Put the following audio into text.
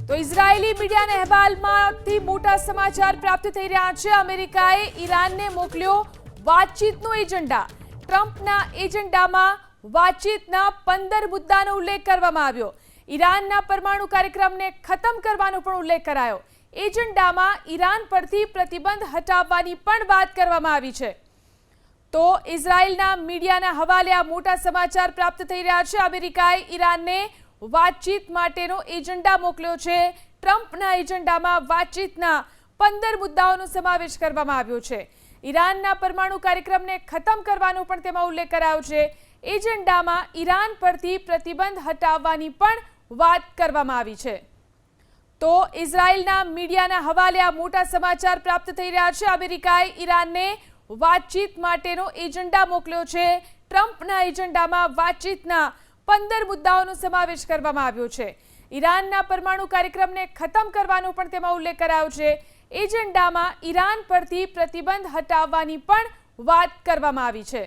તો ઇઝરાયેલી મીડિયાના અહેવાલમાંથી મોટા સમાચાર પ્રાપ્ત થઈ રહ્યા છે। અમેરિકાએ ઈરાનને મોકલ્યો વાતચીતનો એજન્ડા। ટ્રમ્પના એજન્ડામાં વાતચીતના 15 મુદ્દાનો ઉલ્લેખ કરવામાં આવ્યો। ઈરાનના પરમાણુ કાર્યક્રમને ખતમ કરવાનો પણ ઉલ્લેખ કરાયો। એજન્ડામાં ઈરાન પરથી પ્રતિબંધ હટાવવાની પણ વાત કરવામાં આવી છે। તો ઇઝરાયેલના મીડિયાના હવાલે આ મોટા સમાચાર પ્રાપ્ત થઈ રહ્યા છે। અમેરિકાએ ઈરાનને વાતચીત માટેનો એજન્ડા મોકલ્યો છે। ટ્રમ્પના એજન્ડામાં વાતચીતના 15 મુદ્દાઓનો સમાવેશ કરવામાં આવ્યો છે। ઈરાનના પરમાણુ કાર્યક્રમને ખતમ કરવાનો પણ તેમાં ઉલ્લેખ કરાયો છે। એજન્ડામાં ઈરાન પરથી પ્રતિબંધ હટાવવાની પણ વાત કરવામાં આવી છે। તો ઇઝરાયેલના મીડિયાના હવાલે આ મોટા સમાચાર પ્રાપ્ત થઈ રહ્યા છે। અમેરિકાએ ઈરાનને વાતચીત માટેનો એજન્ડા મોકલ્યો છે। ટ્રમ્પના એજન્ડામાં વાતચીતના 15 મુદ્દાઓનો સમાવેશ કરવામાં આવ્યો છે। ઈરાનના પરમાણુ કાર્યક્રમને ખતમ કરવાનો પણ તેમાં ઉલ્લેખ કરાયો છે। એજન્ડામાં ઈરાન પરથી પ્રતિબંધ હટાવવાની પણ વાત કરવામાં આવી છે।